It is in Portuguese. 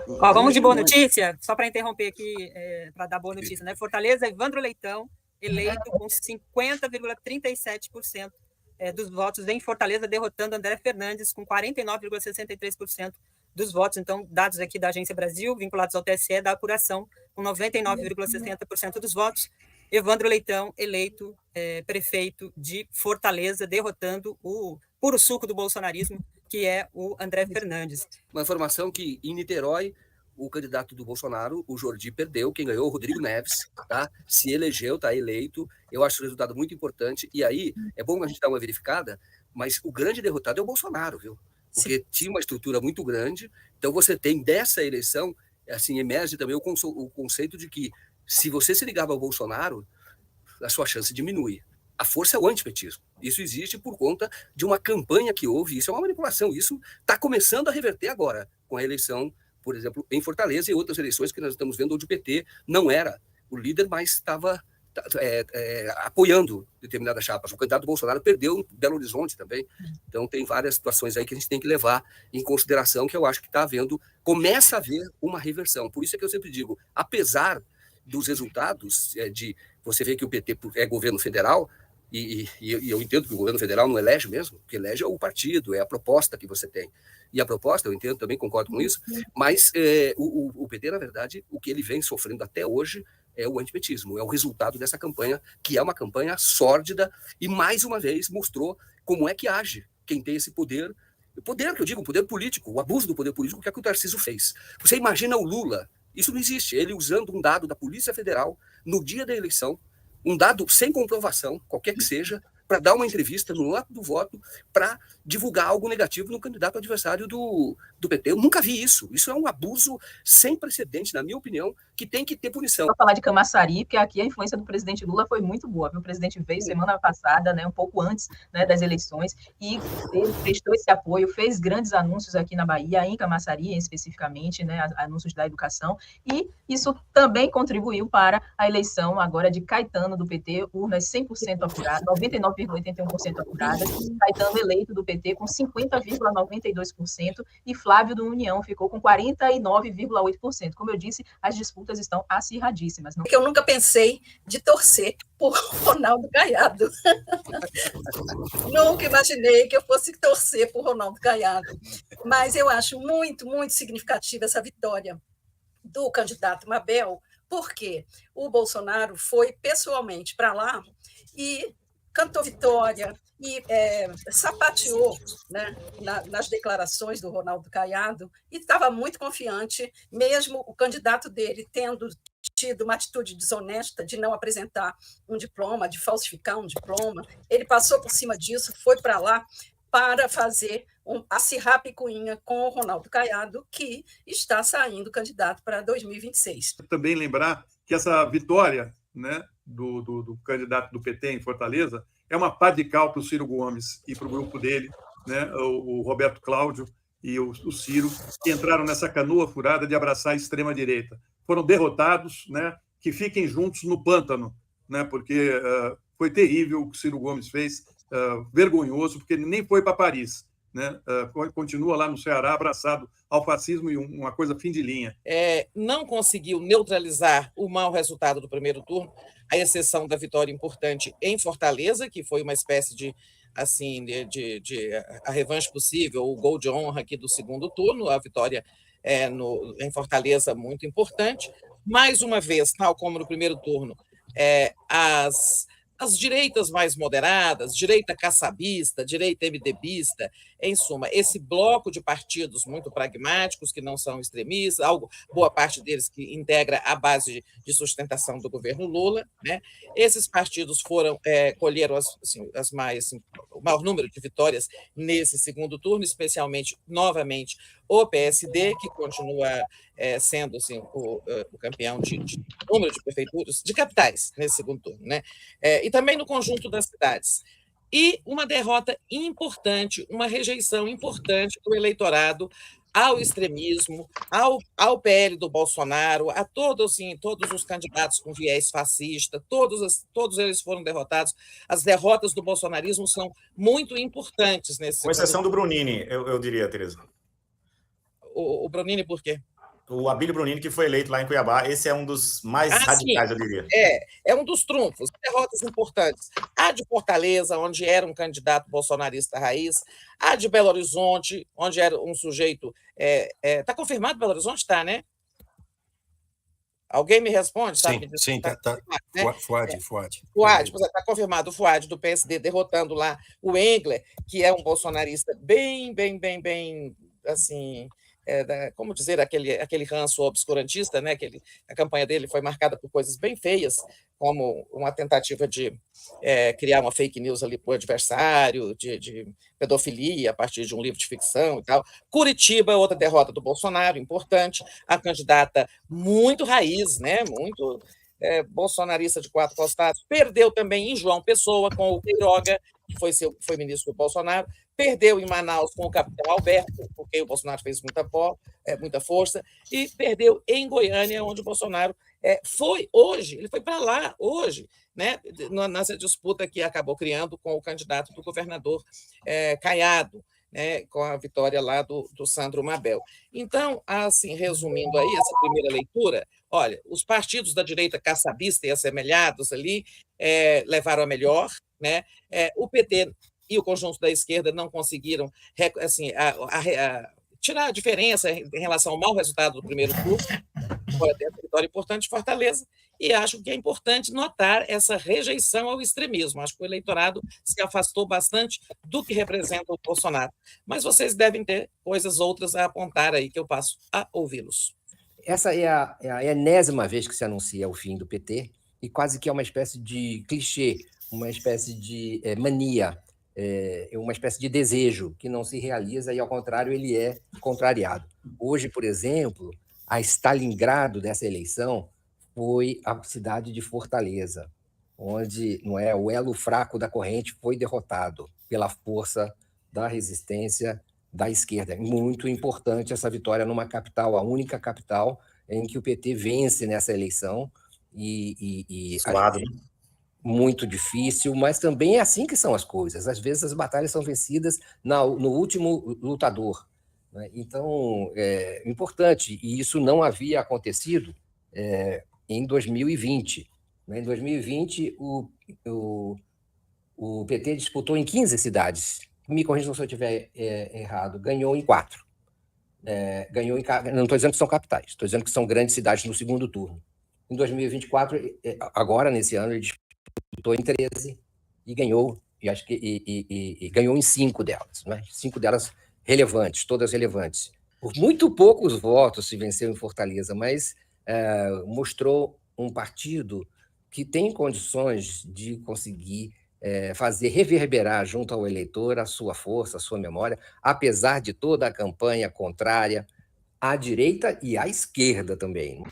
Ó, vamos de boa notícia, só para interromper aqui, para dar boa notícia, né? Fortaleza, Evandro Leitão, eleito com 50,37% dos votos em Fortaleza, derrotando André Fernandes com 49,63% dos votos. Então, dados aqui da Agência Brasil, vinculados ao TSE, da apuração, com 99,60% dos votos. Evandro Leitão, eleito prefeito de Fortaleza, derrotando o puro suco do bolsonarismo, que é o André Fernandes. Uma informação que em Niterói, o candidato do Bolsonaro, o Jordi, perdeu. Quem ganhou, o Rodrigo Neves, tá? Se elegeu, tá eleito. Eu acho o resultado muito importante. E aí, é bom a gente dar uma verificada, mas o grande derrotado é o Bolsonaro, viu? Porque sim, tinha uma estrutura muito grande. Então, você tem dessa eleição, assim, emerge também o conceito de que se você se ligava ao Bolsonaro, a sua chance diminui. A força é o antipetismo. Isso existe por conta de uma campanha que houve. Isso é uma manipulação. Isso está começando a reverter agora, com a eleição, por exemplo, em Fortaleza e outras eleições que nós estamos vendo, onde o PT não era o líder, mas estava apoiando determinadas chapas. O candidato Bolsonaro perdeu em Belo Horizonte também. Então, tem várias situações aí que a gente tem que levar em consideração, que eu acho que está havendo, começa a haver uma reversão. Por isso é que eu sempre digo, apesar dos resultados de você ver que o PT é governo federal, e eu entendo que o governo federal não elege mesmo, o que elege é o partido, é a proposta que você tem. E a proposta, eu entendo, também concordo com isso, mas o PT, na verdade, o que ele vem sofrendo até hoje é o antipetismo, é o resultado dessa campanha, que é uma campanha sórdida e, mais uma vez, mostrou como é que age quem tem esse poder, o poder que eu digo, o poder político, o abuso do poder político, que é o que o Tarcísio fez. Você imagina o Lula, isso não existe, ele usando um dado da Polícia Federal no dia da eleição, um dado sem comprovação, qualquer que seja, para dar uma entrevista no ato do voto para divulgar algo negativo no candidato adversário do PT. Eu nunca vi isso. Isso é um abuso sem precedente, na minha opinião, que tem que ter punição. Vou falar de Camaçari, porque aqui a influência do presidente Lula foi muito boa. O presidente veio semana passada, né, um pouco antes, né, das eleições, e ele prestou esse apoio, fez grandes anúncios aqui na Bahia, em Camaçari especificamente, né, anúncios da educação, e isso também contribuiu para a eleição agora de Caetano do PT, urnas 100% apuradas, 99,81% apuradas, Caetano eleito do PT com 50,92% e Flávio do União ficou com 49,8%. Como eu disse, as disputas estão acirradíssimas. Não? Eu nunca pensei de torcer por Ronaldo Caiado. Nunca imaginei que eu fosse torcer por Ronaldo Caiado. Mas eu acho muito, muito significativa essa vitória do candidato Mabel, porque o Bolsonaro foi pessoalmente para lá e cantou vitória e sapateou, né, nas declarações do Ronaldo Caiado e estava muito confiante, mesmo o candidato dele tendo tido uma atitude desonesta de não apresentar um diploma, de falsificar um diploma. Ele passou por cima disso, foi para lá para fazer acirrar a picuinha com o Ronaldo Caiado, que está saindo candidato para 2026. Também lembrar que essa vitória, né, do candidato do PT em Fortaleza é uma pá de cal para o Ciro Gomes e para o grupo dele, né, o Roberto Cláudio e o Ciro, que entraram nessa canoa furada de abraçar a extrema-direita. Foram derrotados, né, que fiquem juntos no pântano, né, porque foi terrível o que o Ciro Gomes fez, vergonhoso, porque ele nem foi para Paris. Né? Continua lá no Ceará abraçado ao fascismo e uma coisa fim de linha. Não conseguiu neutralizar o mau resultado do primeiro turno, à exceção da vitória importante em Fortaleza, que foi uma espécie de assim de a revanche possível, o gol de honra aqui do segundo turno, a vitória em Fortaleza muito importante. Mais uma vez, tal como no primeiro turno, as direitas mais moderadas, direita caçabista, direita MDBista, em suma, esse bloco de partidos muito pragmáticos, que não são extremistas, boa parte deles que integra a base de sustentação do governo Lula, né? Esses partidos colheram o maior número de vitórias nesse segundo turno, especialmente, novamente, o PSD, que continua sendo assim, o campeão de número de prefeituras, de capitais, nesse segundo turno, né? E também no conjunto das cidades. E uma derrota importante, uma rejeição importante do eleitorado ao extremismo, ao PL do Bolsonaro, a todos os candidatos com viés fascista, todos eles foram derrotados. As derrotas do bolsonarismo são muito importantes nesse. Com exceção do Brunini, eu diria, Tereza. O Brunini, por quê? o Abílio Brunini, que foi eleito lá em Cuiabá, esse é um dos mais radicais, sim. eu diria. É um dos trunfos, derrotas importantes. A de Fortaleza, onde era um candidato bolsonarista raiz, a de Belo Horizonte, onde era um sujeito... Está confirmado Belo Horizonte? Está, né? Alguém me responde? Sabe? Sim, está. Né? Fuad. Está confirmado o Fuad do PSD derrotando lá o Engler, que é um bolsonarista bem, assim, como dizer, aquele ranço obscurantista, né? A campanha dele foi marcada por coisas bem feias, como uma tentativa de criar uma fake news ali para o adversário, de pedofilia a partir de um livro de ficção e tal. Curitiba, outra derrota do Bolsonaro, importante, a candidata muito raiz, né? Muito bolsonarista de quatro costados, perdeu também em João Pessoa com o Queiroga, que foi ministro do Bolsonaro, perdeu em Manaus com o capitão Alberto, porque o Bolsonaro fez muita força, e perdeu em Goiânia, onde o Bolsonaro foi hoje, ele foi para lá hoje, né, nessa disputa que acabou criando com o candidato do governador Caiado, né, com a vitória lá do Sandro Mabel. Então, assim, resumindo aí essa primeira leitura, olha, os partidos da direita caçabista e assemelhados ali levaram a melhor, né? O PT e o conjunto da esquerda não conseguiram assim, tirar a diferença em relação ao mau resultado do primeiro turno, embora tenha uma vitória importante de Fortaleza, e acho que é importante notar essa rejeição ao extremismo. Acho que o eleitorado se afastou bastante do que representa o Bolsonaro. Mas vocês devem ter coisas outras a apontar aí, que eu passo a ouvi-los. Essa é a enésima vez que se anuncia o fim do PT, e quase que é uma espécie de clichê, uma espécie de mania, uma espécie de desejo que não se realiza e, ao contrário, ele é contrariado. Hoje, por exemplo, a Stalingrado dessa eleição foi a cidade de Fortaleza, onde o elo fraco da corrente foi derrotado pela força da resistência da esquerda. Muito importante essa vitória numa capital, a única capital em que o PT vence nessa eleição. Suado, né? Muito difícil, mas também é assim que são as coisas. Às vezes as batalhas são vencidas no último lutador. Né? Então, é importante, e isso não havia acontecido em 2020. Em 2020, o PT disputou em 15 cidades. Me corrijam se eu estiver errado. Ganhou em 4. Não estou dizendo que são capitais, estou dizendo que são grandes cidades no segundo turno. Em 2024, agora, nesse ano, ele disputou em 13 e ganhou, ganhou em 5 delas. Né? 5 delas relevantes, todas relevantes. Por muito poucos votos se venceu em Fortaleza, mas mostrou um partido que tem condições de conseguir fazer reverberar junto ao eleitor a sua força, a sua memória, apesar de toda a campanha contrária à direita e à esquerda também.